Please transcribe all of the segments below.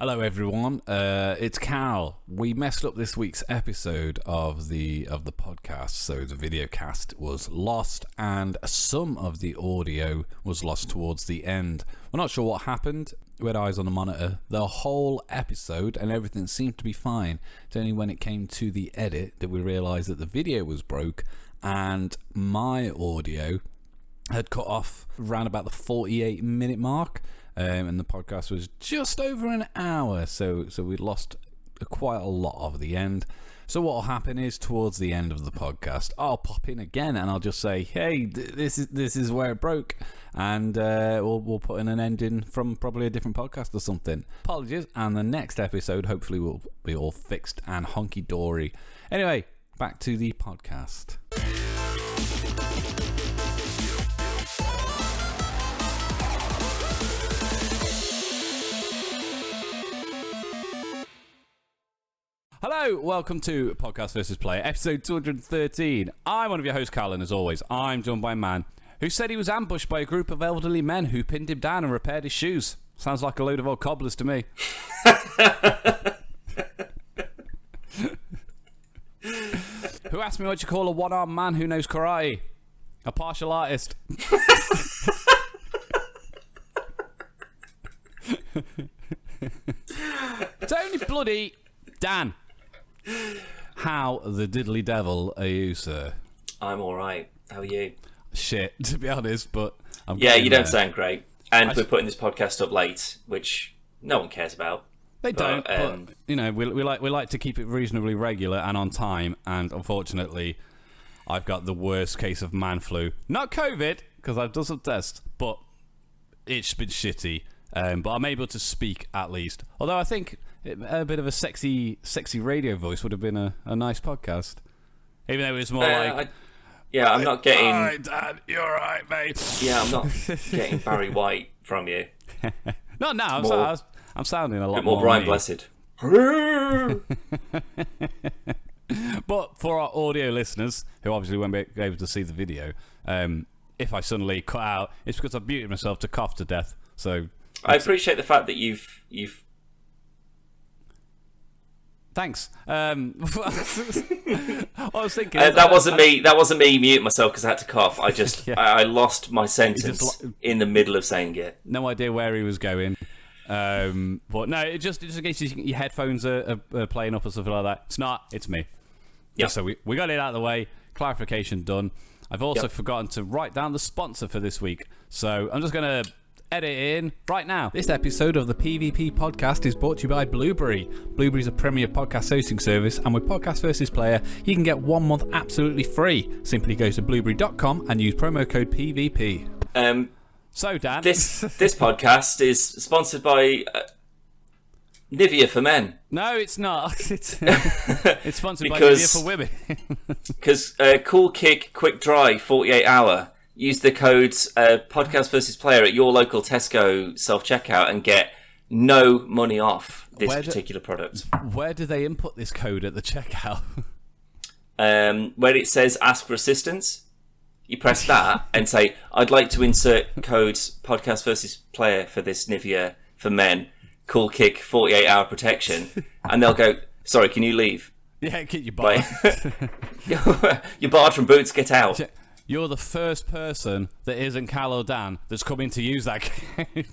Hello everyone, it's Cal. We messed up this week's episode of the podcast, so the videocast was lost and some of the audio was lost towards the end. We're not sure what happened. We had eyes on the monitor the whole episode and everything seemed to be fine. It's only when it came to the edit that we realised that the video was broke and my audio had cut off around about the 48-minute mark. And the podcast was just over an hour, so we lost quite a lot of the end. So what will happen is towards the end of the podcast, I'll pop in again and I'll just say, "Hey, this is where it broke," and we'll put in an ending from probably a different podcast or something. Apologies, and the next episode hopefully will be all fixed and honky dory. Anyway, back to the podcast. Hello, welcome to Podcast vs. Player, episode 213. I'm one of your hosts, Carl, and as always, I'm joined by a man who said he was ambushed by a group of elderly men who pinned him down and repaired his shoes. Sounds like a load of old cobblers to me. Who asked me what you call a one-armed man who knows karate? A partial artist. Tony bloody Dan. How the diddly devil are you, sir? I'm alright. How are you? Shit, to be honest, but I'm you don't sound great. And we're putting this podcast up late, which no one cares about. They don't, but you know, we like to keep it reasonably regular and on time, and unfortunately, I've got the worst case of man flu. Not COVID, because I've done some tests, but it's been shitty. But I'm able to speak at least. Although I think a bit of a sexy radio voice would have been a nice podcast. Even though it was more like... I'm not getting... All right, Dad, you're all right, mate. Yeah, I'm not getting Barry White from you. Not now. I'm sounding a lot more Brian Blessed. But for our audio listeners, who obviously won't be able to see the video, if I suddenly cut out, it's because I've muted myself to cough to death. So... I appreciate the fact that you've. Thanks. I was thinking that wasn't me. That wasn't me muting myself because I had to cough. I just I lost my sentence in the middle of saying it. No idea where he was going. But no, it just in case your headphones are playing up or something like that. It's not. It's me. Yeah. So we got it out of the way. Clarification done. I've also forgotten to write down the sponsor for this week. So I'm just gonna edit in right now. This episode of the PvP podcast is brought to you by Blueberry. Blueberry is a premier podcast hosting service, and with Podcast vs. Player, you can get 1 month absolutely free. Simply go to blueberry.com and use promo code PVP. So, Dan, this podcast is sponsored by Nivea for Men. No, it's not. It's sponsored by Nivea for women. Because Cool Kick Quick Dry 48 Hour. Use the codes Podcast vs. Player at your local Tesco self-checkout and get no money off this particular product. Where do they input this code at the checkout? Where it says ask for assistance, you press that and say, I'd like to insert codes Podcast vs. Player for this Nivea for Men, Cool Kick 48 Hour Protection. And they'll go, sorry, can you leave? Yeah, get your bar. You're barred from Boots, get out. You're the first person that isn't Cal or Dan that's coming to use that code.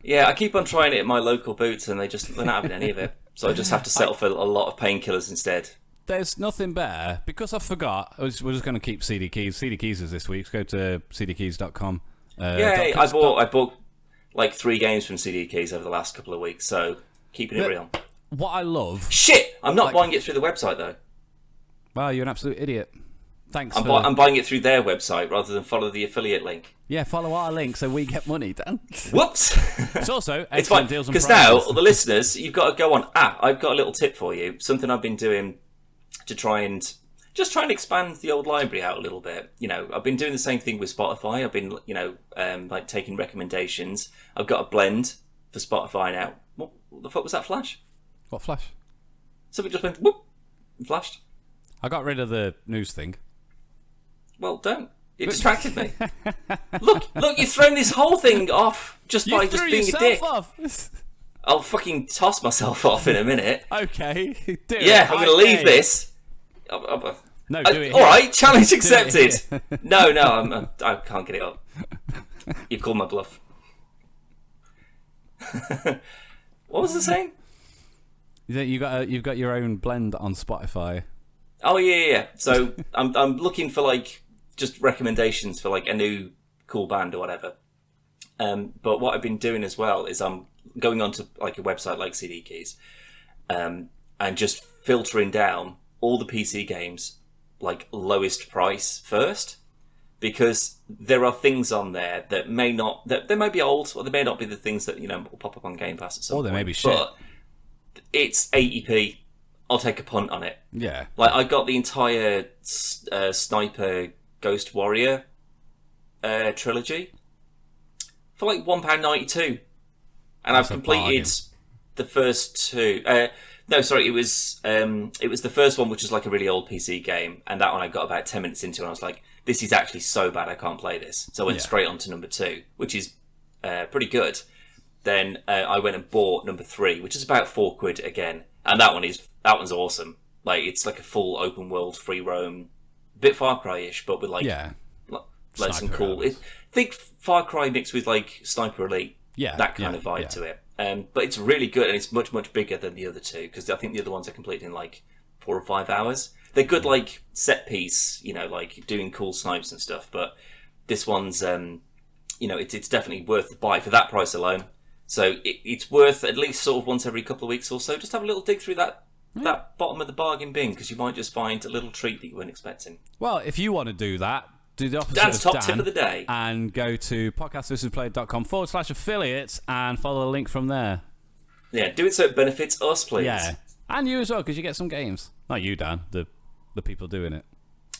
Yeah, I keep on trying it at my local Boots and they're not having any of it. So I just have to settle for a lot of painkillers instead. There's nothing better. Because I forgot, we're just going to keep CD Keys. CD Keys is this week. So go to cdkeys.com. Yeah, I bought like 3 games from CD Keys over the last couple of weeks, so keeping it real. What I love... Shit! I'm not buying it through the website, though. Well, you're an absolute idiot. Thanks. I'm buying it through their website rather than follow the affiliate link. Yeah, follow our link so we get money, Dan. Whoops! It's also excellent it's fine, deals and because prices. now, the listeners, you've got to go on. I've got a little tip for you. Something I've been doing to try and expand the old library out a little bit. You know, I've been doing the same thing with Spotify. I've been, like taking recommendations. I've got a blend for Spotify now. What the fuck was that flash? What flash? Something just went whoop and flashed. I got rid of the news thing. Well, don't. It distracted me. Look, you've thrown this whole thing off by just being a dick. Off. I'll fucking toss myself off in a minute. Okay, do it. Yeah, I'm going to leave this. No, do it. All right, challenge accepted. No, I can't get it up. You've called my bluff. What was I saying? You've got your own blend on Spotify. Oh yeah. So I'm looking for like just recommendations for like a new cool band or whatever. But what I've been doing as well is I'm going onto like a website like CD Keys, and just filtering down all the PC games like lowest price first, because there are things on there that may not, that they may be old, or they may not be the things that will pop up on Game Pass at some point. Or they may be shit. But it's 80p. I'll take a punt on it. Yeah. Like I got the entire Sniper Ghost Warrior trilogy for like £1.92, and I've completed the first two. No, sorry, it was the first one, which is like a really old PC game, and that one I got about 10 minutes into, and I was like, this is actually so bad I can't play this. So I went straight on to number 2, which is pretty good. Then I went and bought number 3, which is about £4 again, and that one's awesome. Like it's like a full open world free roam, bit Far Cry-ish, but with like some cool. Think Far Cry mixed with like Sniper Elite, that kind of vibe to it. But it's really good, and it's much bigger than the other two, because I think the other ones are completed in like 4 or 5 hours. They're good, like set piece, like doing cool snipes and stuff. But this one's, it's definitely worth the buy for that price alone. So it's worth at least sort of once every couple of weeks or so, just have a little dig through that bottom of the bargain bin, because you might just find a little treat that you weren't expecting. Well, if you want to do that, do the opposite Dan's of top Dan tip of the day, and go to podcastlistenplay.com/affiliates and follow the link from there. Yeah, do it so it benefits us, please. Yeah, and you as well, because you get some games. Not you, Dan, the people doing it.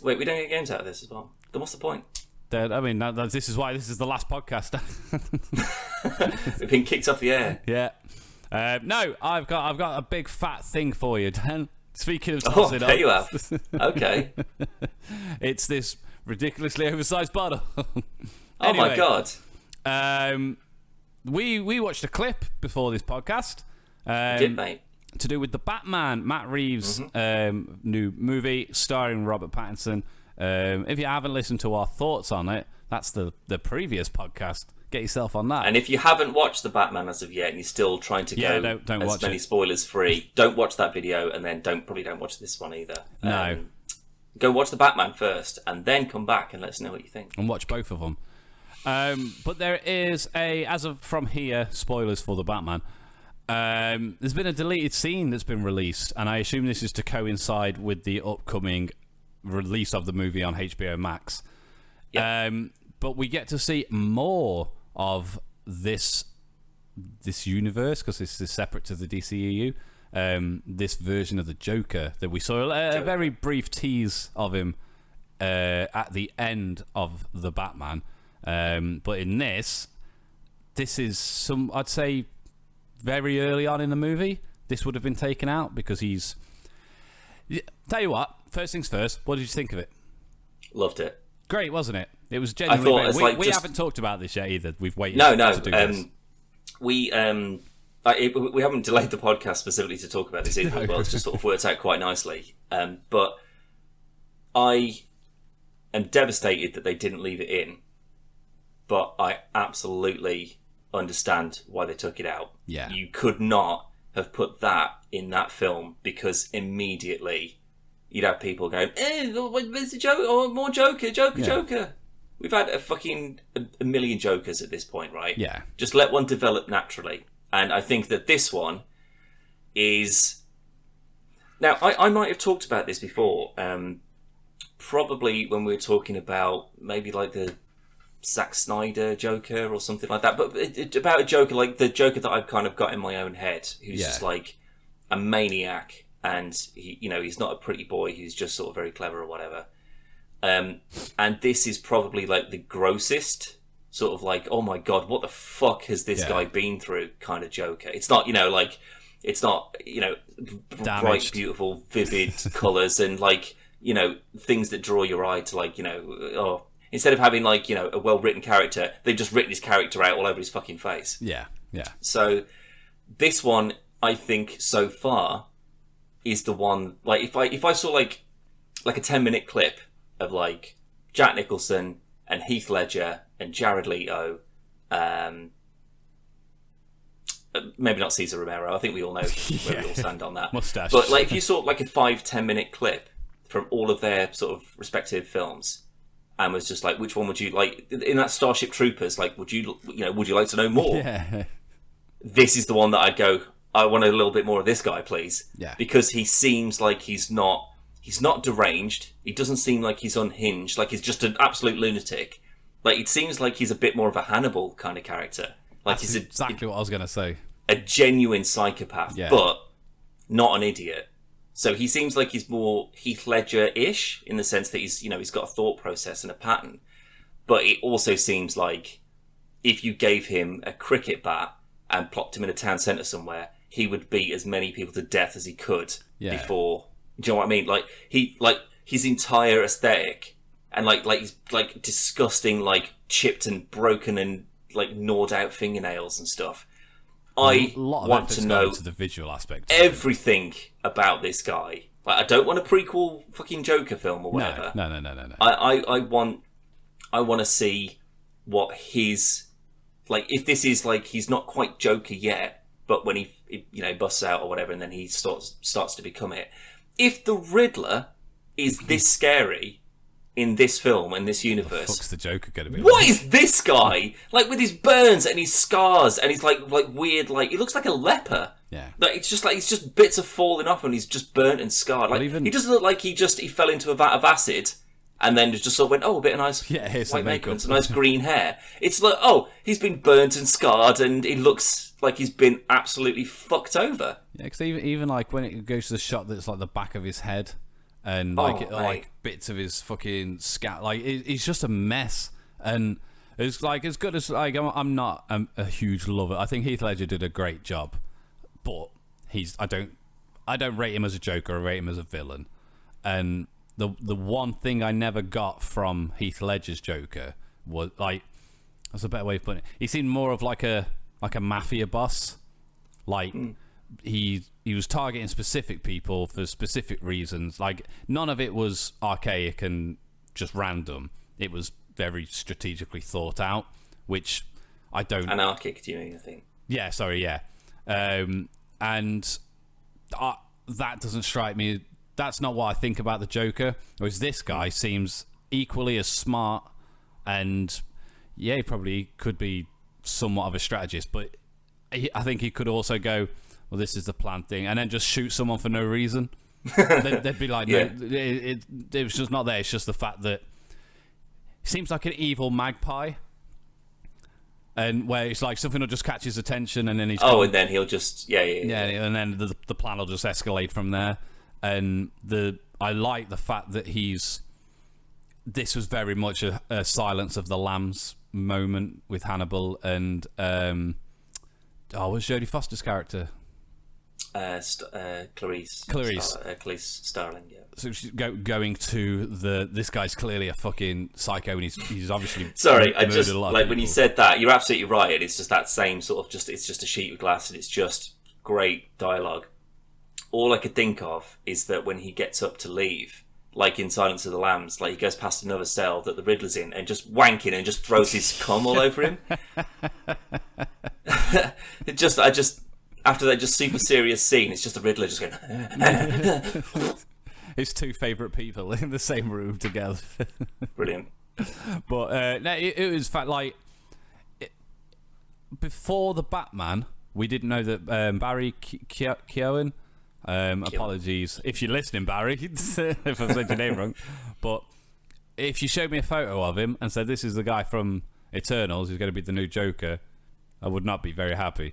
Wait, we don't get games out of this as well? Then what's the point? I mean, this is why this is the last podcast. We've been kicked off the air. Yeah. No, I've got a big fat thing for you, Dan. Speaking of tossing there you have. Okay. It's this ridiculously oversized bottle. Oh my god. We watched a clip before this podcast. Did, mate. To do with the Batman, Matt Reeves' new movie starring Robert Pattinson. If you haven't listened to our thoughts on it, that's the previous podcast. Get yourself on that. And if you haven't watched the Batman as of yet, and you're still trying to go don't as watch many it. spoilers free, don't watch that video, and then probably don't watch this one either. No. Go watch the Batman first, and then come back and let us know what you think. And watch both of them. But there is as of from here, spoilers for the Batman. There's been a deleted scene that's been released, and I assume this is to coincide with the upcoming release of the movie on HBO Max. Yep. But we get to see more of this universe, because this is separate to the DCEU. This version of the Joker that we saw a very brief tease of him at the end of the Batman. But in this is I'd say very early on in the movie. This would have been taken out because he's. Tell you what, first things first. What did you think of it? Loved it. Great, wasn't it? It was genuinely great. We haven't talked about this yet either. We've waited. No. To do this. We haven't delayed the podcast specifically to talk about this either. Well, it's just sort of worked out quite nicely. But I am devastated that they didn't leave it in. But I absolutely understand why they took it out. Yeah. You could not have put that in that film, because immediately you'd have people going, where's the Joker? Oh, more Joker. We've had a million Jokers at this point, right? Yeah. Just let one develop naturally. And I think that this one is... Now, I might have talked about this before, probably when we were talking about maybe like the Zack Snyder Joker or something like that, but about a Joker, like the Joker that I've kind of got in my own head, who's just like a maniac, and he's not a pretty boy, he's just sort of very clever or whatever. And this is probably like the grossest sort of like, oh my god, what the fuck has this guy been through kind of Joker. It's not, it's not, bright, beautiful, vivid colours and like, things that draw your eye to like, instead of having like, a well-written character, they've just written his character out all over his fucking face. Yeah. So This one, I think, so far, is the one. Like, if I saw like a 10-minute clip of like Jack Nicholson and Heath Ledger and Jared Leto, maybe not Cesar Romero. I think we all know where we all stand on that. Mustache. But like, if you saw like a 5-10 minute clip from all of their sort of respective films, and was just like, which one would you like in that Starship Troopers? Like, would you like to know more? Yeah. This is the one that I'd go, I want a little bit more of this guy, please. Yeah. Because he seems like he's not deranged. He doesn't seem like he's unhinged. Like, he's just an absolute lunatic. Like, it seems like he's a bit more of a Hannibal kind of character. Like, That's exactly what I was going to say. A genuine psychopath, Yeah. but not an idiot. So he seems like he's more Heath Ledger-ish in the sense that he's got a thought process and a pattern. But it also seems like if you gave him a cricket bat and plopped him in a town centre somewhere, he would beat as many people to death as he could before. Do you know what I mean? Like his entire aesthetic and like he's like disgusting, like chipped and broken and like gnawed out fingernails and stuff. I want to know the visual aspect, everything about this guy. Like, I don't want a prequel fucking Joker film or whatever. No. I want to see what his, like, if this is like he's not quite Joker yet, but when he busts out or whatever, and then he starts to become it. If the Riddler is this scary in this film and this universe, what the fuck's the Joker gonna be? What is this guy like with his burns and his scars and he's like weird, like he looks like a leper. Yeah, like it's just bits are falling off and he's just burnt and scarred. Like he doesn't look like he fell into a vat of acid and then just sort of went, oh, a bit of nice white makeup and some nice green hair. It's like, oh, he's been burnt and scarred and he looks like he's been absolutely fucked over. Yeah, because even like when it goes to the shot that's like the back of his head. And like bits of his fucking scat, like he's just a mess. And it's like as good as like I'm not a huge lover. I think Heath Ledger did a great job, but I don't rate him as a Joker. I rate him as a villain. And the one thing I never got from Heath Ledger's Joker was like, that's a better way of putting it. He seemed more of like a mafia boss, like. He was targeting specific people for specific reasons. Like, none of it was archaic and just random. It was very strategically thought out, which I don't... Anarchic, do you mean, I think? Yeah, sorry, yeah. And that doesn't strike me... That's not what I think about the Joker. Whereas this guy seems equally as smart and, yeah, he probably could be somewhat of a strategist, but I think he could also go... well, this is the planned thing, and then just shoot someone for no reason. They'd be like, no, it was just not there. It's just the fact that he seems like an evil magpie, and where it's like something will just catch his attention, and then he's and then he'll just and then the plan will just escalate from there. And I like the fact that this was very much a Silence of the Lambs moment with Hannibal and what's Jodie Foster's character? Clarice Starling, yeah. So she's going to this guy's clearly a fucking psycho, and he's obviously sorry. I just a lot of like people. when you said that, you're absolutely right. And it's just that same sort of it's just a sheet of glass, and it's just great dialogue. All I could think of is that when he gets up to leave, like in Silence of the Lambs, like he goes past another cell that the Riddler's in, and just wanking and just throws his cum all over him. After that just super serious scene, it's just the Riddler just going... His two favourite people in the same room together. Brilliant. But no, it was fact like... before the Batman, we didn't know that Barry Keoghan... apologies if you're listening, Barry, if I've said your name wrong. But if you showed me a photo of him and said, this is the guy from Eternals who's going to be the new Joker, I would not be very happy.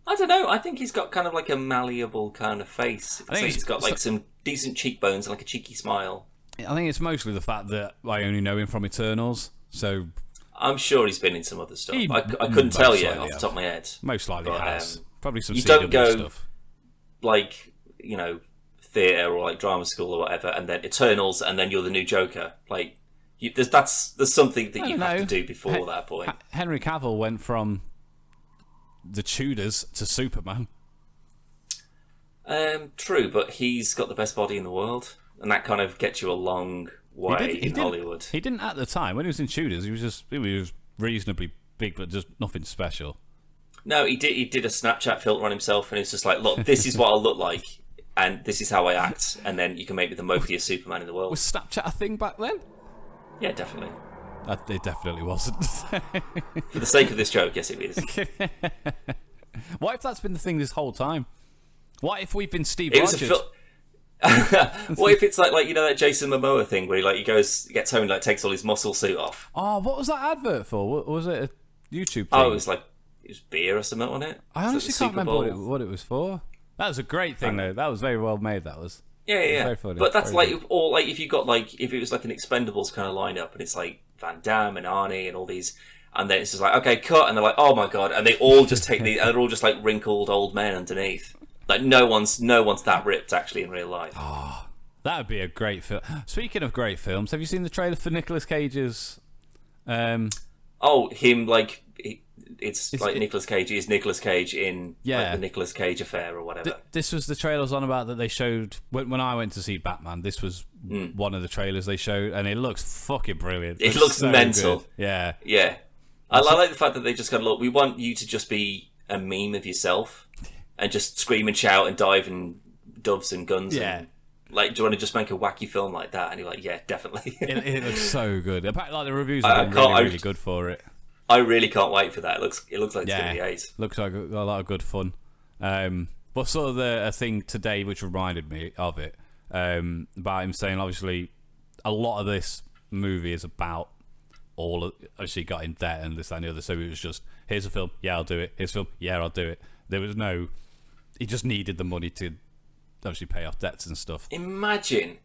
I don't know. I think he's got kind of like a malleable kind of face. I think he's got like some decent cheekbones and like a cheeky smile. I think it's mostly the fact that I only know him from Eternals, so... I'm sure he's been in some other stuff. I couldn't tell you off the top of my head. Most likely he has. Probably some you don't go stuff. Like, theatre or like drama school or whatever, and then Eternals, and then you're the new Joker. Like, there's something that you have to do before that point. Henry Cavill went from the Tudors to Superman. True, but he's got the best body in the world, and that kind of gets you a long way in Hollywood. He didn't at the time. When he was in Tudors, he was reasonably big, but just nothing special. No, he did a Snapchat filter on himself, and it's just like, look, this is what I'll look like, and this is how I act, and then you can make me the mopiest Superman in the world. Was Snapchat a thing back then? Yeah, definitely. It definitely wasn't. For the sake of this joke, yes, it is. What if that's been the thing this whole time? What if we've been Steve It Rogers? was what if it's like you know that Jason Momoa thing where he gets home and takes all his muscle suit off? Oh, what was that advert for? Was it a YouTube thing? Oh, it was beer or something on it. I honestly can't remember what it was for. That was a great thing though. That was very well made. That was. Yeah. Very funny. But that's very like, good. or like if you got if it was like an Expendables kind of lineup, and it's like Van Damme and Arnie and all these, and then it's just like, okay, cut, and they're like, oh my god, and they all just take and they're all just like wrinkled old men underneath. Like no one's that ripped actually in real life. Oh, that would be a great film. Speaking of great films, have you seen the trailer for Nicolas Cage's? Him like. It's like Nicolas Cage is Nicolas Cage in the Nicolas Cage affair or whatever. This was the trailers on about that they showed when I went to see Batman. This was one of the trailers they showed, and it looks fucking brilliant. It looks so mental. Good. Yeah. I like the fact that they just go, look, we want you to just be a meme of yourself and just scream and shout and dive and doves and guns. Yeah. And, like, do you want to just make a wacky film like that? And you're like, yeah, definitely. it looks so good. Apparently, like the reviews have been really good for it. I really can't wait for that. It looks like it's going to be ace. Looks like a lot of good fun. But sort of a thing today which reminded me of it, about him saying obviously a lot of this movie is about obviously got in debt and this, that and the other, so it was just, here's a film, yeah, I'll do it. Here's a film, yeah, I'll do it. There was no, he just needed the money to obviously pay off debts and stuff. Imagine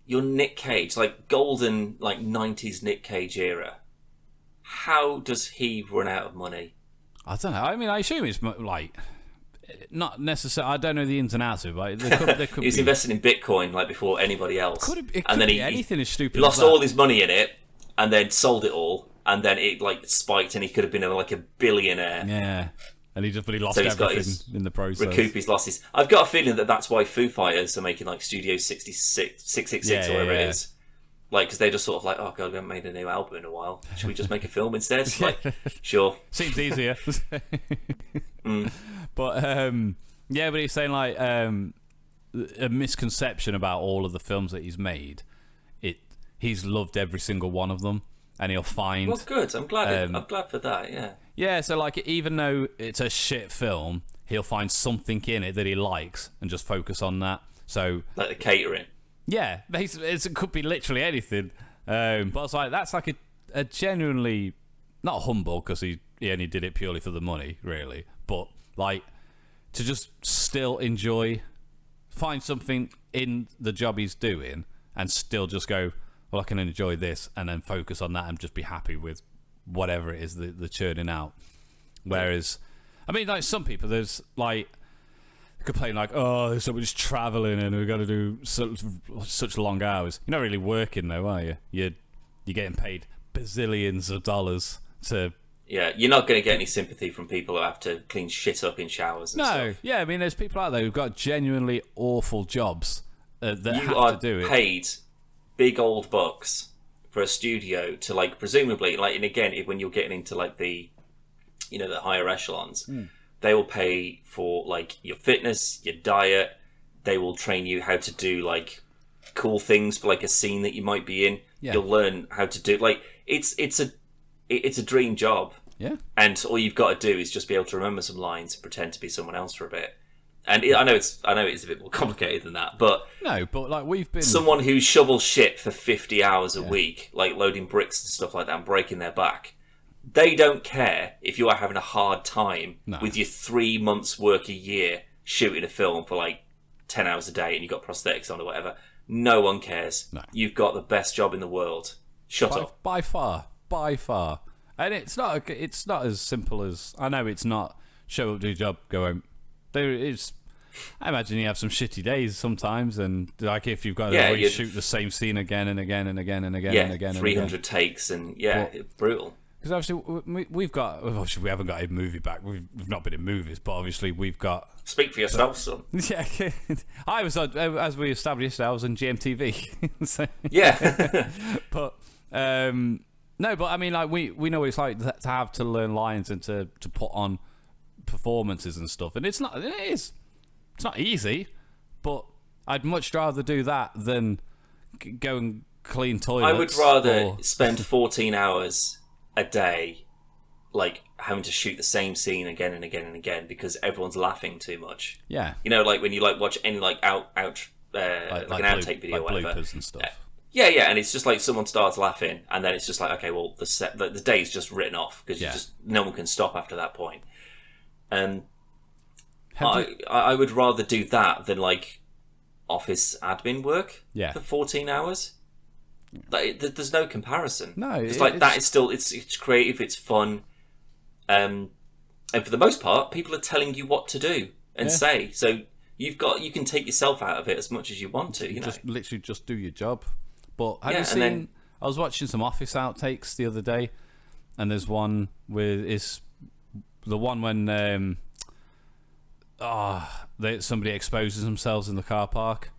you're Nick Cage, like golden, like 90s Nick Cage era. How does he run out of money? I don't know. I mean, I assume it's like not necessarily. I don't know the ins and outs of it. But there could he was be investing in Bitcoin like before anybody else. It could be anything as stupid. He lost as that. all his money in it, and then sold it all, and then it like spiked, and he could have been like a billionaire. Yeah, and he lost everything in the process. Recoup his losses. I've got a feeling that that's why Foo Fighters are making like Studio 666 or whatever it is. Like, because they're just sort of like, oh god, we haven't made a new album in a while. Should we just make a film instead? Like, sure. Seems easier. But but he's saying like a misconception about all of the films that he's made. He's loved every single one of them, and he'll find. Well, good. I'm glad. I'm glad for that. Yeah. Yeah. So like, even though it's a shit film, he'll find something in it that he likes and just focus on that. So like the catering. Yeah, it could be literally anything. But it's like, that's like a genuinely, not humble, because he only did it purely for the money, really. But like, to just still find something in the job he's doing and still just go, well, I can enjoy this, and then focus on that and just be happy with whatever it is that they're churning out. Whereas, I mean, like some people, there's like, complain like, oh, there's so much travelling and we've got to do such long hours. You're not really working though, are you? You're getting paid bazillions of dollars to... Yeah, you're not going to get any sympathy from people who have to clean shit up in showers and stuff. Yeah, I mean, there's people out there who've got genuinely awful jobs that you have to do it. You are paid big old bucks for a studio to, like, presumably, like, and again, when you're getting into, like, the higher echelons... They will pay for like your fitness, your diet. They will train you how to do like cool things for like a scene that you might be in. Yeah. You'll learn how to do like it's a dream job. Yeah. And all you've got to do is just be able to remember some lines and pretend to be someone else for a bit. And I know it's a bit more complicated than that, but like we've been someone who shovels shit for 50 hours a week, like loading bricks and stuff like that, and breaking their back. They don't care if you are having a hard time with your 3 months' work a year shooting a film for like 10 hours a day and you've got prosthetics on or whatever. No one cares. No. You've got the best job in the world. Shut up. By far. And it's not as simple as... I know it's not show up, do your job, go home. I imagine you have some shitty days sometimes, and like if you've got to reshoot the same scene again and again and again and again and again. 300 takes and brutal. Because obviously obviously we haven't got a movie back. We've not been in movies, but obviously we've got. Speak for yourself, son. Yeah, I was on, as we established, I was on GMTV. So, Yeah. but no, but I mean, like we know what it's like to have to learn lines and to put on performances and stuff, and it's not easy, but I'd much rather do that than go and clean toilets. I would rather spend 14 hours a day, like having to shoot the same scene again and again and again because everyone's laughing too much. Yeah, you know, like when you like watch any like like an outtake video, like or whatever, bloopers and stuff. Yeah, and it's just like someone starts laughing, and then it's just like, okay, well, the day's just written off because no one can stop after that point. I would rather do that than like office admin work for 14 hours. Like, there's no comparison. No, it's like that is still it's creative, it's fun, and for the most part, people are telling you what to do and say. So you can take yourself out of it as much as you want to. You know, literally just do your job. But have you seen? I was watching some Office outtakes the other day, and there's one with the one when somebody exposes themselves in the car park.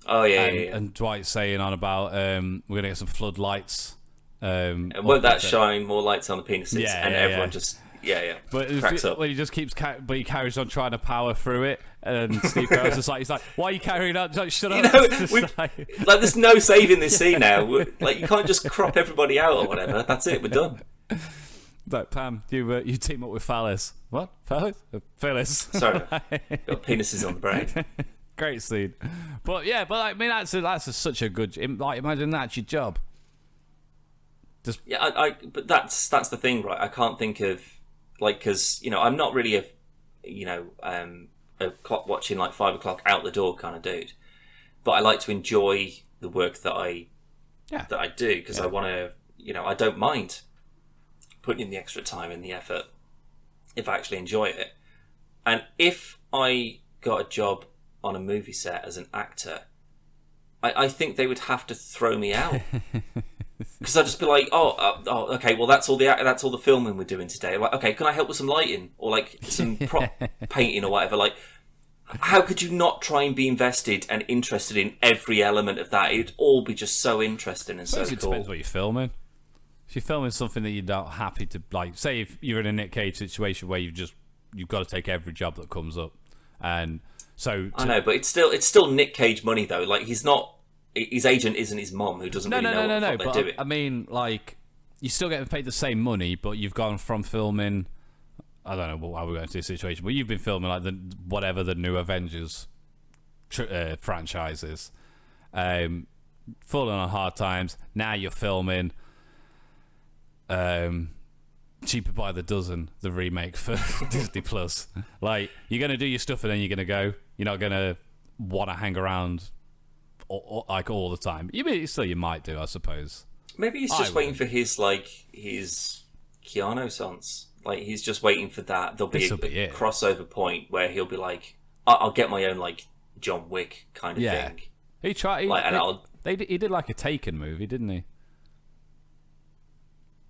Oh yeah, and Dwight's saying on about we're gonna get some floodlights. And won't that shine more lights on the penises? Everyone just But cracks up. When he just keeps, but he carries on trying to power through it, and Steve Carell's just like, he's like, "Why are you carrying on? Like, shut up!" You know, like there's no saving this scene now. Like you can't just crop everybody out or whatever. That's it. We're done. Like Pam, you team up with Phallus. What Phallus? Phyllis. Sorry, got penises on the brain. Great scene, but I mean that's such a good. Like imagine that's your job. But that's the thing, right? I can't think of like because I'm not really a clock watching like 5 o'clock out the door kind of dude, but I like to enjoy the work that I do because I want to I don't mind putting in the extra time and the effort if I actually enjoy it. And if I got a job on a movie set as an actor, I think they would have to throw me out. Because I'd just be like, okay, well that's all the filming we're doing today. Like, okay, can I help with some lighting or like some prop painting or whatever? Like, how could you not try and be invested and interested in every element of that? It'd all be just so interesting and so cool. It depends what you're filming. If you're filming something that you're not happy to, like, say if you're in a Nick Cage situation where you've got to take every job that comes up, and so I know, but it's still Nick Cage money though. Like he's not. His agent isn't his mom, who doesn't really know what they're doing. I mean, like, you're still getting paid the same money, but you've gone from filming. I don't know how we're going to this situation, but you've been filming like the new Avengers franchise is, falling on hard times. Now you're filming Cheaper by the Dozen, the remake for Disney Plus. Like, you're going to do your stuff and then you're going to go. You're not going to want to hang around. Like all the time. You might do, I suppose. Maybe he's just waiting for his Keanu sons. Like he's just waiting for that. There'll be a crossover point where he'll be like, "I'll get my own like John Wick kind of thing." He tried. He did like a Taken movie, didn't he?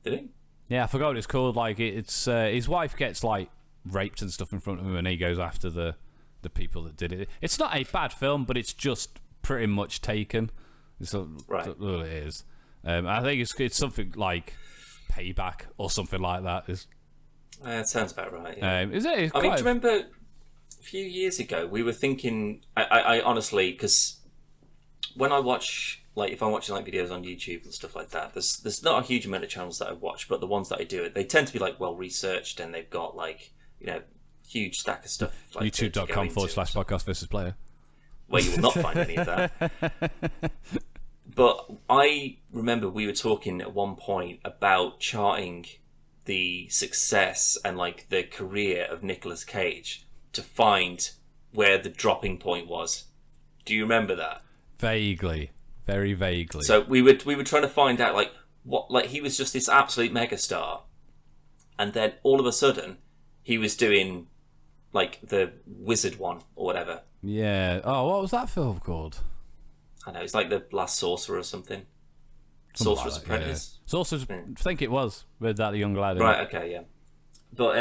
Did he? Yeah, I forgot what it's called. Like it's his wife gets like raped and stuff in front of him, and he goes after the people that did it. It's not a bad film, but it's just pretty much Taken. It's what it is. I think it's something like Payback or something like that. It sounds about right. Yeah. Is it? I mean, do you remember a few years ago we were thinking? I honestly, because when I watch, like, if I'm watching like videos on YouTube and stuff like that, there's not a huge amount of channels that I watch, but the ones that I do, they tend to be like well researched and they've got like huge stack of stuff. Like, YouTube.com/podcast versus player. Where you will not find any of that. But I remember we were talking at one point about charting the success and like the career of Nicolas Cage to find where the dropping point was. Do you remember that? Vaguely, very vaguely. So we were trying to find out like what, like he was just this absolute megastar, and then all of a sudden he was doing like the Wizard one or whatever. Yeah. Oh, what was that film called? I know, it's like The Last Sorcerer or something. Sorcerer's Apprentice. Yeah. Sorcerer's, I think it was with that young lad. Right. Okay. Yeah. But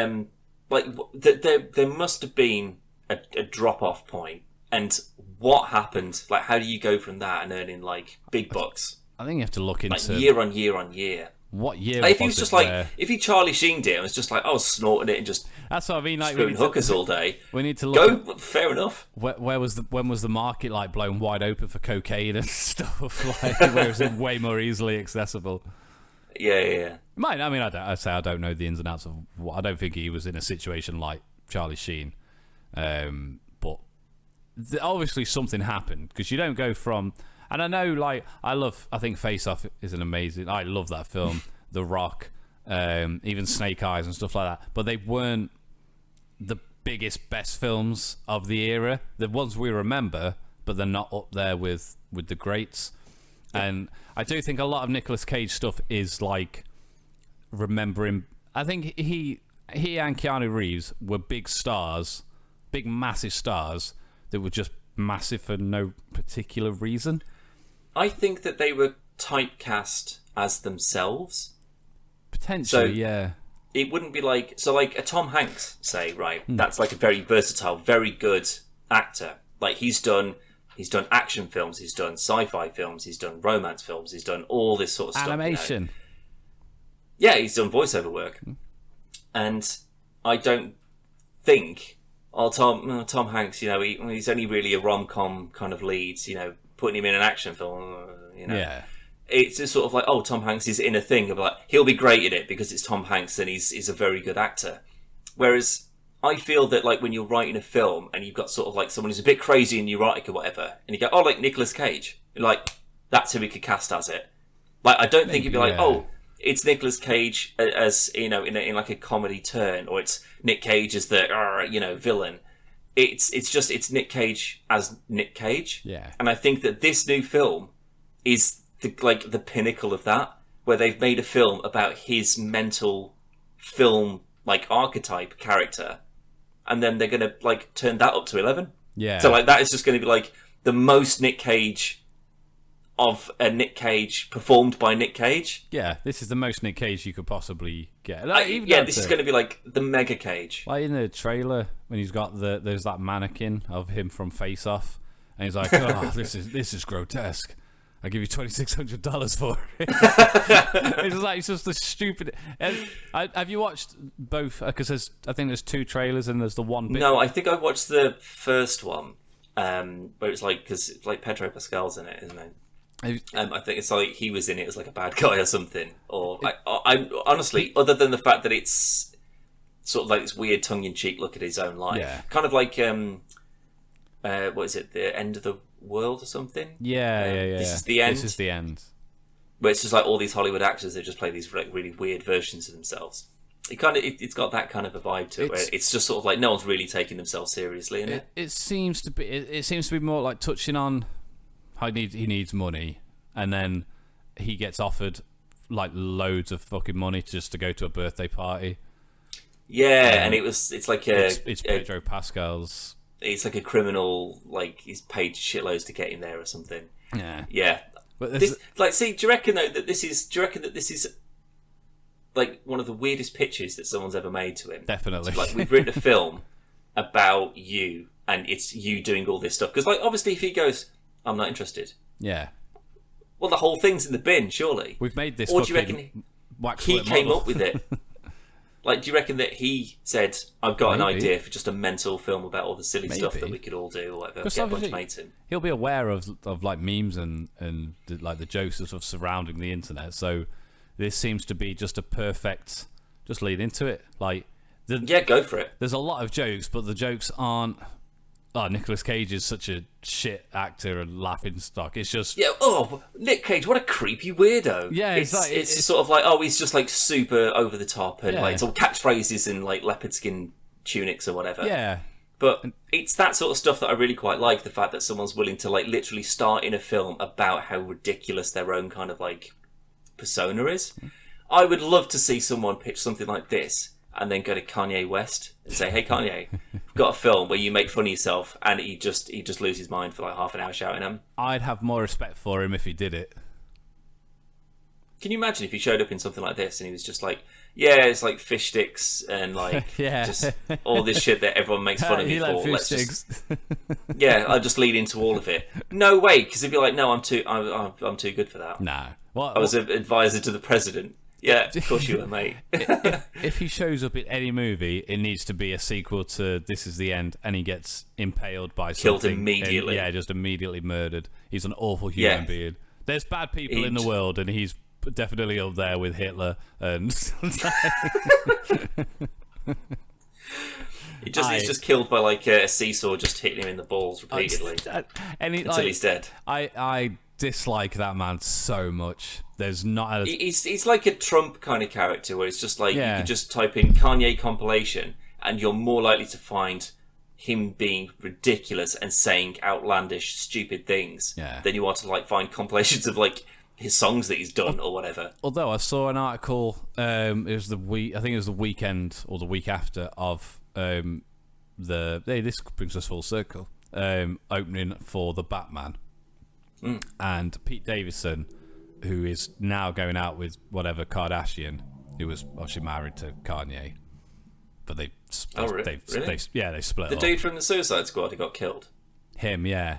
there must have been a drop off point, and what happened? Like, how do you go from that and earning like big bucks? I think you have to look into like year on year on year. What year? Like, if he was just like, if he Charlie Sheened it and was just like, I was snorting it and just that's what I mean. Like screwing hookers all day. We need to look. Go. Fair enough. When was the market like blown wide open for cocaine and stuff? Like, where is it way more easily accessible? Yeah. Mine. I mean, I don't know the ins and outs of what. I don't think he was in a situation like Charlie Sheen, but obviously something happened because you don't go from. And I know, like, I think Face Off is an amazing. I love that film, The Rock, even Snake Eyes and stuff like that. But they weren't the biggest, best films of the era. The ones we remember, but they're not up there with the greats. And I do think a lot of Nicolas Cage stuff is like remembering. I think he and Keanu Reeves were big stars, big massive stars that were just massive for no particular reason. I think that they were typecast as themselves. Potentially, yeah. It wouldn't be like a Tom Hanks, say, right? That's like a very versatile, very good actor. Like he's done action films, he's done sci-fi films, he's done romance films, he's done all this sort of stuff. Animation. You know? Yeah, he's done voiceover work. And I don't think Tom Hanks, you know, he's only really a rom-com kind of lead, you know, putting him in an action film, you know. Yeah. It's just sort of like, oh, Tom Hanks is in a thing. Like, he'll be great in it because it's Tom Hanks and he's a very good actor. Whereas I feel that, like, when you're writing a film and you've got sort of like someone who's a bit crazy and neurotic or whatever, and you go, oh, like Nicolas Cage, you're like, that's who we could cast as it. Like, I don't think you'd be like, oh, it's Nicolas Cage as, you know, in like a comedy turn, or it's Nick Cage as the, you know, villain. It's Nick Cage as Nick Cage. Yeah. And I think that this new film is the pinnacle of that, where they've made a film about his mental film like archetype character, and then they're gonna like turn that up to 11. Yeah. So like that is just going to be like the most Nick Cage of a Nick Cage performed by Nick Cage. Yeah, this is the most Nick Cage you could possibly get. This is going to be like the Mega Cage. Like in the trailer when he's got there's that mannequin of him from Face Off, and he's like, "Oh, this is grotesque. I'll give you $2,600 for it." it's just the stupid. Have you watched both? Because I think there's two trailers and there's the one bit. No, I think I watched the first one, where it's like because like Pedro Pascal's in it, isn't it? I think it's like he was in it as like a bad guy or something. Or I honestly, other than the fact that it's sort of like this weird tongue-in-cheek look at his own life, kind of like what is it? The End of the World or something? Yeah. This is the end. This is the end. Where it's just like all these Hollywood actors that just play these like really weird versions of themselves. It's got that kind of a vibe to it. Where it's just sort of like no one's really taking themselves seriously in it. It seems to be. It seems to be more like touching on how he needs money, and then he gets offered like loads of fucking money just to go to a birthday party. Yeah, and it's like it's Pedro Pascal's. It's like a criminal, like he's paid shitloads to get in there or something. Yeah. But do you reckon though that this is like one of the weirdest pitches that someone's ever made to him? Definitely. So, like we've written a film about you, and it's you doing all this stuff. Because like obviously, if he goes, I'm not interested. Yeah. Well, the whole thing's in the bin, surely. We've made this. Or do you reckon he came up with it? Like, do you reckon that he said, I've got an idea for just a mental film about all the silly stuff that we could all do, or whatever, get a bunch of mates in? He'll be aware of like memes and like the jokes sort of surrounding the internet, so this seems to be just a perfect, just lead into it. Like, go for it. There's a lot of jokes, but the jokes aren't, oh, Nicolas Cage is such a shit actor and laughing stock. It's just... Yeah, oh, Nick Cage, what a creepy weirdo. Yeah, it's sort of like, oh, he's just like super over the top and like it's all catchphrases and like leopard skin tunics or whatever. Yeah. But it's that sort of stuff that I really quite like, the fact that someone's willing to like literally start in a film about how ridiculous their own kind of like persona is. I would love to see someone pitch something like this and then go to Kanye West and say, "Hey Kanye, we've got a film where you make fun of yourself," and he just loses his mind for like half an hour shouting him. I'd have more respect for him if he did it. Can you imagine if he showed up in something like this and he was just like, yeah, it's like fish sticks and like just all this shit that everyone makes fun of me for. Fish sticks. Yeah, I'll just lead into all of it. No way, because he'd be like, no, I'm too good for that. Nah. I was an advisor to the president. Yeah, of course you were, mate. If he shows up in any movie, it needs to be a sequel to This Is the End, and he gets impaled by something. Killed immediately. Just immediately murdered. He's an awful human being. There's bad people in the world, and he's definitely up there with Hitler. And he's just killed by like a seesaw, just hitting him in the balls repeatedly until he's dead. I dislike that man so much. There's not. He's like a Trump kind of character, where it's just like you could just type in Kanye compilation, and you're more likely to find him being ridiculous and saying outlandish, stupid things than you are to like find compilations of like his songs that he's done or whatever. Although I saw an article, it was I think it was the weekend or the week after of this brings us full circle, opening for the Batman, and Pete Davidson, who is now going out with whatever Kardashian, who was obviously married to Kanye, but they split The up. dude from the Suicide Squad who got killed. Him, yeah.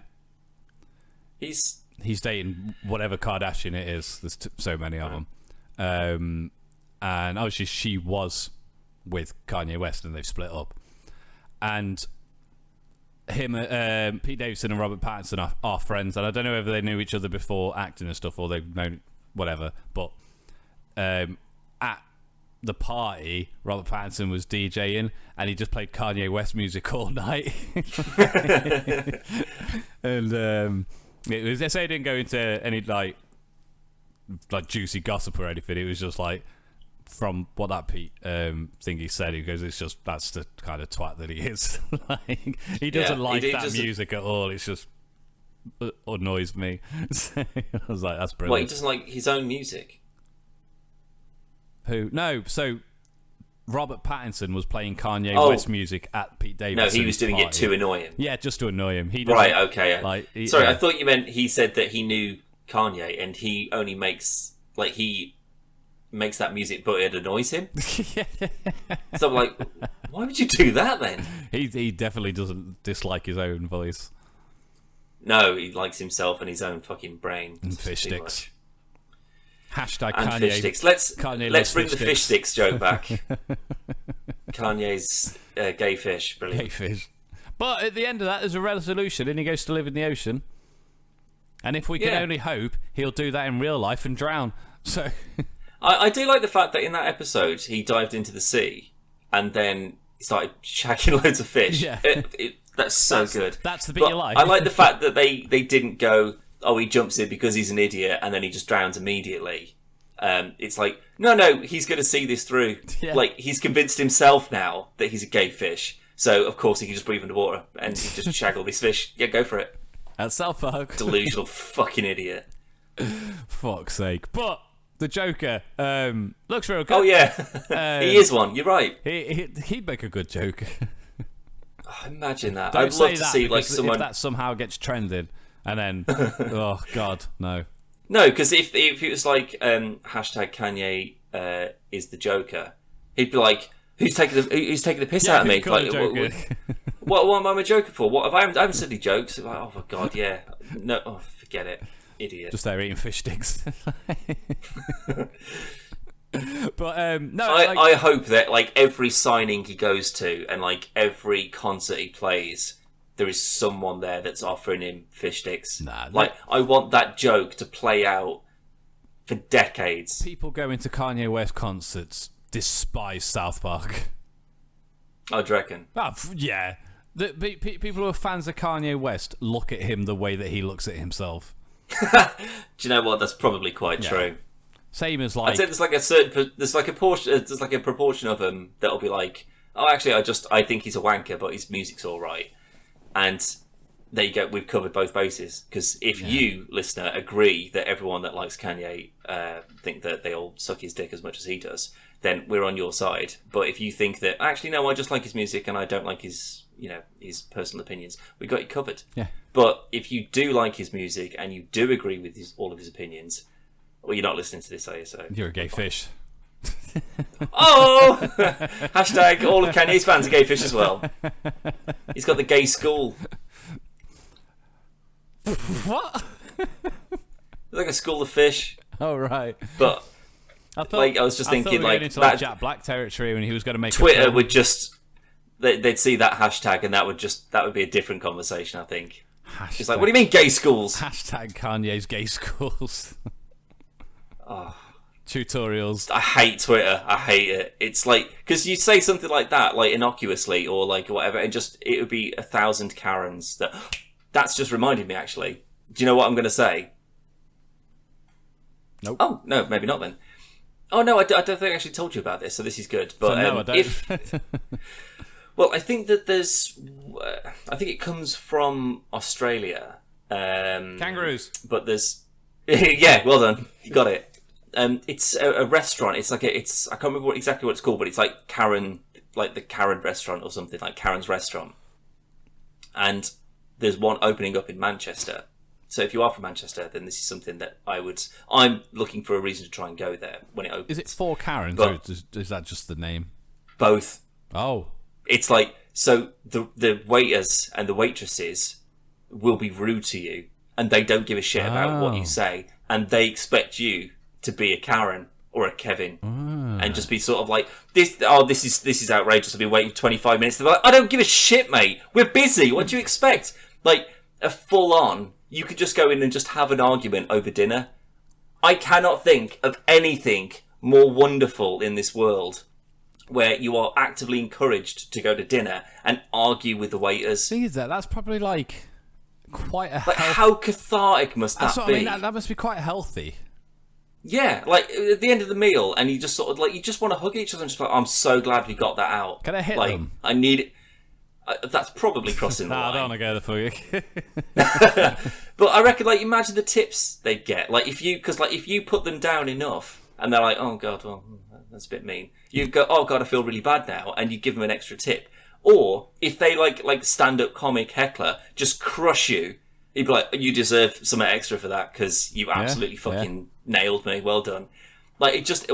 He's dating whatever Kardashian it is. There's so many of them. And obviously she was with Kanye West and they've split up. And him, Pete Davidson and Robert Pattinson are friends. And I don't know whether they knew each other before acting and stuff or they've known whatever. But at the party, Robert Pattinson was DJing and he just played Kanye West music all night. And... they say it didn't go into any like juicy gossip or anything. It was just like from what that Pete thing he said. He goes, "It's just that's the kind of twat that he is. Like he doesn't like that music at all. It's just annoys me." So I was like, "That's brilliant." Well, he doesn't like his own music. Who? No. So Robert Pattinson was playing Kanye West music at Pete Davidson's No, he was doing party. it to annoy him. Yeah, just to annoy him. Right, okay. Sorry, I thought you meant he said that he knew Kanye and he only makes that music but it annoys him. So I'm like, why would you do that then? He definitely doesn't dislike his own voice. No, he likes himself and his own fucking brain. And fish sticks. Hashtag and Kanye. Fish sticks. Let's bring the fish sticks joke back. Kanye's gay fish. Brilliant. Gay fish. But at the end of that, there's a resolution and he goes to live in the ocean. And if we can only hope, he'll do that in real life and drown. So I do like the fact that in that episode, he dived into the sea and then started shagging loads of fish. Yeah. That's good. That's the bit you like. I like the fact that they didn't go, oh, he jumps in because he's an idiot and then he just drowns immediately. It's like, no, he's going to see this through. Yeah. Like, he's convinced himself now that he's a gay fish. So, of course, he can just breathe underwater and he just shag all these fish. Yeah, go for it. At South Park. Delusional fucking idiot. Fuck's sake. But the Joker looks real good. Oh, yeah. He is one. You're right. He'd make a good Joker. Oh, imagine that. I'd love to see like someone... If that somehow gets trending and then... oh, God, no. No, because if it was like hashtag Kanye is the Joker, he'd be like, "Who's taking the piss out of me? Like, what am I a Joker for? What I haven't said any jokes." Like, oh my God, yeah, no, forget it, idiot. Just there eating fish sticks. But no, I hope that like every signing he goes to and like every concert he plays, there is someone there that's offering him fish sticks. I want that joke to play out for decades. People going to Kanye West concerts despise South Park. I reckon. Oh, yeah. People who are fans of Kanye West look at him the way that he looks at himself. Do you know what? That's probably quite true. Same as like... I'd say there's like a proportion of them that'll be like, oh, actually, I think he's a wanker, but his music's all right. And there you go, we've covered both bases. Because if you, listener, agree that everyone that likes Kanye think that they all suck his dick as much as he does, then we're on your side. But if you think that, actually, no, I just like his music and I don't like his personal opinions, we got you covered. Yeah. But if you do like his music and you do agree with all of his opinions, Well, you're not listening to this, are you? So You're a gay fish. Oh! Hashtag all of Kanye's fans are gay fish as well. He's got the gay school. What? Like a school of fish. Oh, right. But I was just thinking, we were like, getting into that Jack Black territory when he was going to make Twitter would just they'd see that hashtag and that would be a different conversation. I think. It's like, what do you mean gay schools? Hashtag Kanye's gay schools. Tutorials. I hate Twitter. I hate it. It's like, because you say something like that, like innocuously or like whatever, and it would be 1,000 Karens. That's just reminded me, actually. Do you know what I'm going to say? Nope. Oh, no, maybe not then. Oh, no, I don't think I actually told you about this, so this is good. But no, I don't. Well, I think that I think it comes from Australia. Kangaroos. But there's... Yeah, well done. You got it. It's a restaurant. It's like I can't remember exactly what it's called, but it's like Karen, like the Karen restaurant or something, like Karen's restaurant. And there's one opening up in Manchester. So if you are from Manchester, then this is something that I'm looking for a reason to try and go there when it opens. Is it for Karens, or is that just the name? Both. Oh. It's like, so the waiters and the waitresses will be rude to you, and they don't give a shit about what you say, and they expect you to be a Karen or a Kevin and just be sort of like, this is outrageous. I've been waiting 25 minutes. They're like, I don't give a shit, mate. We're busy. What do you expect? Like, a full-on, you could just go in and just have an argument over dinner. I cannot think of anything more wonderful in this world where you are actively encouraged to go to dinner and argue with the waiters. See that's probably like quite a like, how cathartic must that be? I mean, that must be quite healthy. Yeah, like at the end of the meal, and you just sort of like, you just want to hug each other and just like, I'm so glad we got that out. Can I hit like, them? I need it. That's probably crossing the line. I don't want to go there for you. But I reckon, like, imagine the tips they'd get. Like, if you put them down enough, and they're like, oh god, well, that's a bit mean. You go, oh god, I feel really bad now, and you give them an extra tip. Or if they like stand-up comic heckler, just crush you. You'd be like, you deserve something extra for that because you absolutely fucking nailed me. Well done. Like, it just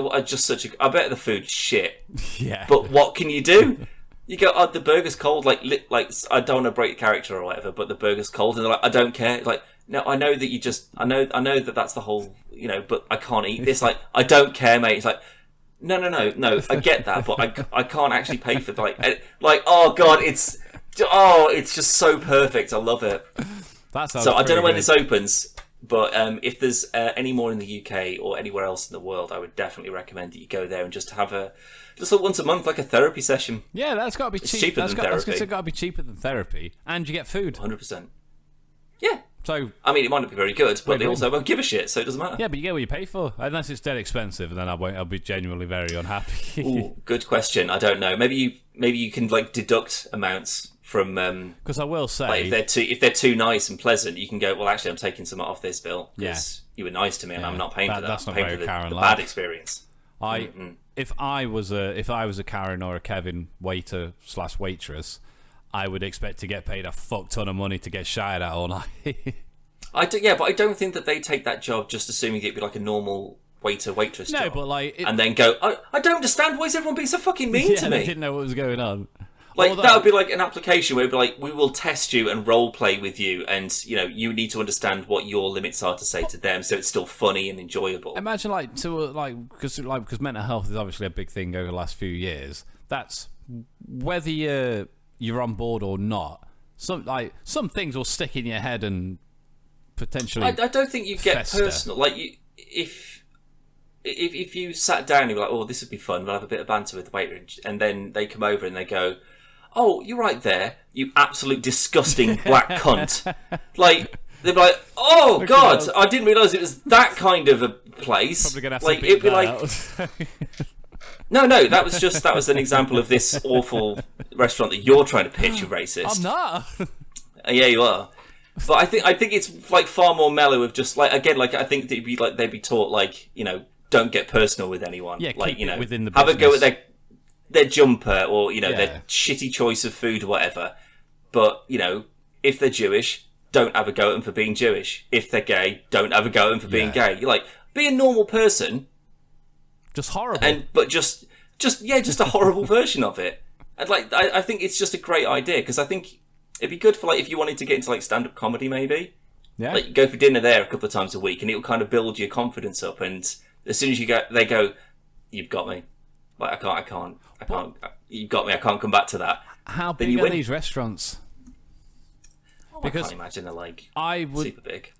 such a. I bet the food's shit. Yeah. But what can you do? You go, oh, the burger's cold. Like I don't want to break character or whatever, but the burger's cold, and they're like, I don't care. It's like, no, I know that you just. I know that that's the whole. But I can't eat this. Like, I don't care, mate. It's like, no. I get that, but I can't actually pay for oh god, it's just so perfect. I love it. So I don't know when this opens, but if there's any more in the UK or anywhere else in the world, I would definitely recommend that you go there and just have just once a month, like a therapy session. Yeah, that's got to be cheap. It's cheaper than therapy. It's got to be cheaper than therapy, and you get food. 100%. Yeah. So I mean, it might not be very good, but they also won't give a shit, so it doesn't matter. Yeah, but you get what you pay for, unless it's dead expensive, and then I'll be genuinely very unhappy. Ooh, good question. I don't know. Maybe you can like deduct amounts from. Because I will say, like, if they're too nice and pleasant, you can go, well, actually, I'm taking some off this bill because you were nice to me, and I'm not paying for that. That's I'm not paying very for Karen the bad experience. If I was a Karen or a Kevin waiter / waitress, I would expect to get paid a fuck ton of money to get shied at all night. But I don't think that they take that job just assuming it'd be like a normal waitress job. No, but like, and then go, I don't understand, why is everyone being so fucking mean to me? They didn't know what was going on. Like, that would be like an application where it'd be like, we will test you and role play with you, and you need to understand what your limits are to say to them, so it's still funny and enjoyable. Imagine because mental health is obviously a big thing over the last few years. That's whether you're on board or not. Some things will stick in your head and potentially. I don't think you get fester. Personal. Like, if you sat down and you were like, oh, this would be fun, we'll have a bit of banter with the waiter, and then they come over and they go, oh, you're right there, you absolute disgusting black cunt. Like, they'd be like, oh god, I didn't realise it was that kind of a place. Probably gonna have like, to beat that out. No, that was an example of this awful restaurant that you're trying to pitch, you racist. I'm not. Yeah, you are. But I think it's like far more mellow of just like, again, like, I think they'd be taught, like, don't get personal with anyone. Yeah, like, within the have business. a go at their jumper or their shitty choice of food or whatever. But if they're Jewish, don't have a go at them for being Jewish. If they're gay, don't have a go at them for being gay. You're like, Be a normal person, just horrible, but just a horrible version of it. And like, I think it's just a great idea because I think it'd be good for like if you wanted to get into like stand-up comedy, maybe. Yeah. Like go for dinner there a couple of times a week, and it'll kind of build your confidence up. And as soon as they go, "You've got me." Like I can't. You've got me. I can't come back to that. How big are these restaurants? Because I can't imagine they're like super big.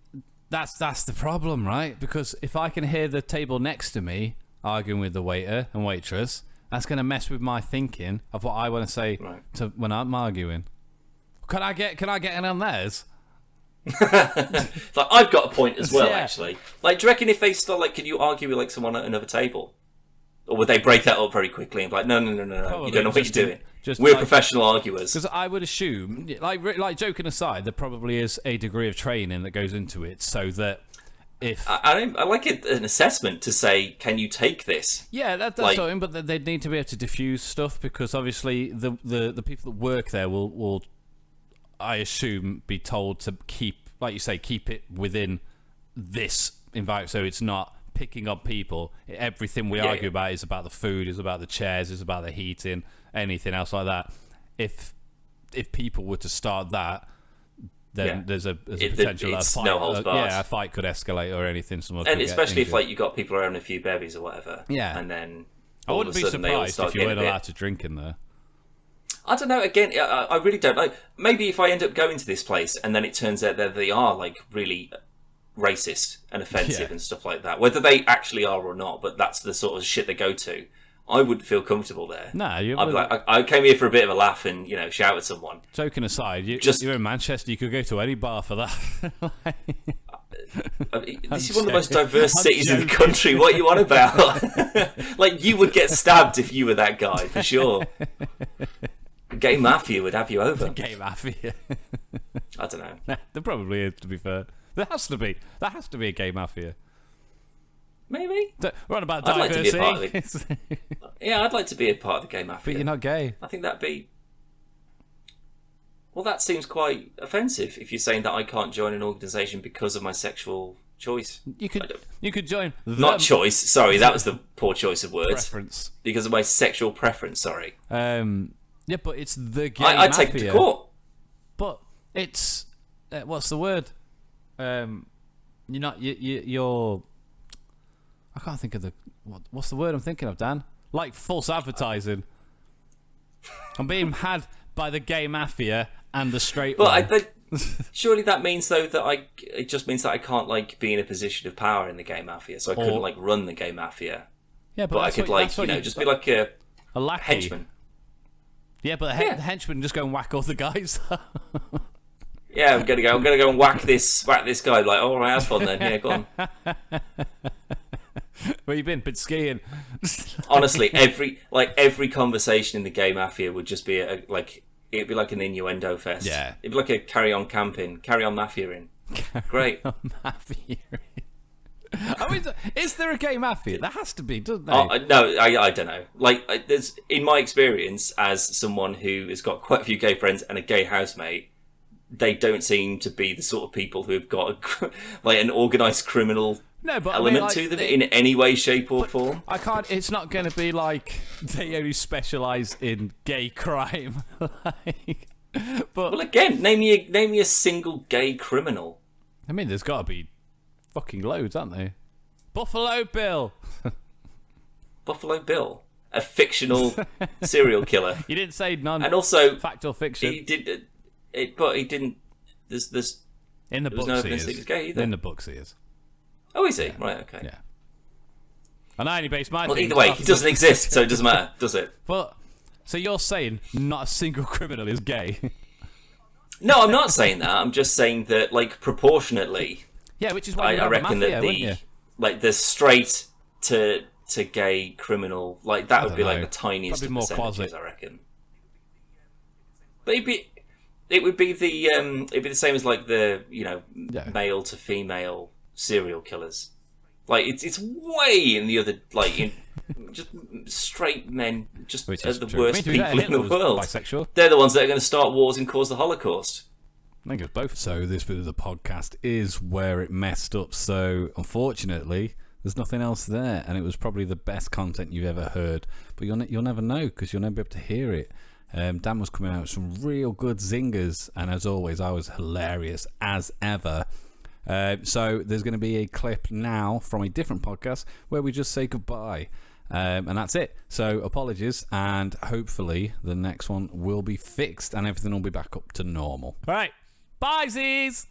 That's the problem, right? Because if I can hear the table next to me arguing with the waiter and waitress, that's going to mess with my thinking of what I want to say to when I'm arguing. Can I get in on theirs? Like I've got a point as well, actually. Like, do you reckon if they start like, can you argue with like someone at another table, or would they break that up very quickly and be like, no, Probably, you don't know what you're doing. We're professional arguers. Because I would assume, like joking aside, there probably is a degree of training that goes into it, so that if I like an assessment to say, can you take this? Yeah, that's like, something. But they'd need to be able to diffuse stuff because obviously the people that work there will I assume be told to keep, like you say, keep it within this environment, so it's not picking up people. Everything we argue about is about the food, is about the chairs, is about the heating, anything else like that. If people were to start that, then there's a potential a fight. No holds barred. A fight could escalate or anything. And especially if like you got people around a few bevies or whatever. Yeah. And then I wouldn't be surprised if you weren't allowed to drink in there. I don't know. Again, I really don't know. Maybe if I end up going to this place and then it turns out that they are like really racist and offensive and stuff like that, whether they actually are or not, but that's the sort of shit they go to, I wouldn't feel comfortable there. No, I'd be like, I came here for a bit of a laugh and shout at someone. Joking aside, you're in Manchester. You could go to any bar for that. This is one of the most diverse cities in the country. What are you on about? Like, you would get stabbed if you were that guy, for sure. Gay Mafia would have you over. Gay Mafia. I don't know. There probably is, to be fair. There has to be. There has to be a Gay Mafia. Maybe. We're on about diversity. I'd like to be a part of yeah, I'd like to be a part of the Gay Mafia. But you're not gay. I think that'd be... Well, that seems quite offensive if you're saying that I can't join an organisation because of my sexual choice. You could join them. Not choice. Sorry, that was the poor choice of words. Preference. Because of my sexual preference, sorry. Yeah, but it's the Gay I'd Mafia. take it to court. But it's... what's the word? You're... I can't think of the... What's the word I'm thinking of, Dan? Like false advertising. I'm being had by the Gay Mafia and the straight one. Surely that means, though, that it just means that I can't, like, be in a position of power in the Gay Mafia, so I couldn't, like, run the Gay Mafia. Yeah, but I could, just be like a lackey. Henchman. Yeah, but the henchman just go and whack all the guys. Yeah, I'm gonna go and whack this guy. Like, all right, have fun then. Yeah, go on. Where you been skiing? Honestly, every conversation in the Gay Mafia would just be it'd be like an innuendo fest. Yeah, it'd be like a carry on Mafia-ing. Great. Mafia. I mean, is there a Gay Mafia? There has to be, doesn't there? No, I don't know. Like, there's, in my experience as someone who has got quite a few gay friends and a gay housemate, they don't seem to be the sort of people who have got an organised criminal element to them in any way, shape or form. I can't. It's not going to be like they only specialise in gay crime. But again, name me a single gay criminal. I mean, there's got to be fucking loads, aren't there? Buffalo Bill. Buffalo Bill, a fictional serial killer. You didn't say none. And also, fact or fiction. He did. But he didn't. There's in the books no he evidence is. He was gay either. In the books he is. Oh, is he? Yeah. Right. Okay. Yeah. And I only base my. Well, either way, he doesn't exist, so it doesn't matter, does it? But so you're saying not a single criminal is gay? No, I'm not saying that. I'm just saying that, like, proportionately. Yeah, which is why I reckon Mafia, that the straight to gay criminal, like, that would be like the tiniest of percentages, I reckon. But it would be the same as like the male to female serial killers. Like, it's way in the other, like, just straight men just are the worst people in the world. Bisexual. They're the ones that are going to start wars and cause the Holocaust. I think it's both. So this bit of the podcast is where it messed up. So unfortunately, There's nothing else there, and it was probably the best content you've ever heard. But you'll never know because you'll never be able to hear it. Dan was coming out with some real good zingers, and as always, I was hilarious as ever. So there's going to be a clip now from a different podcast where we just say goodbye. And that's it. So apologies, and hopefully the next one will be fixed and everything will be back up to normal. All right. Bye, Z's!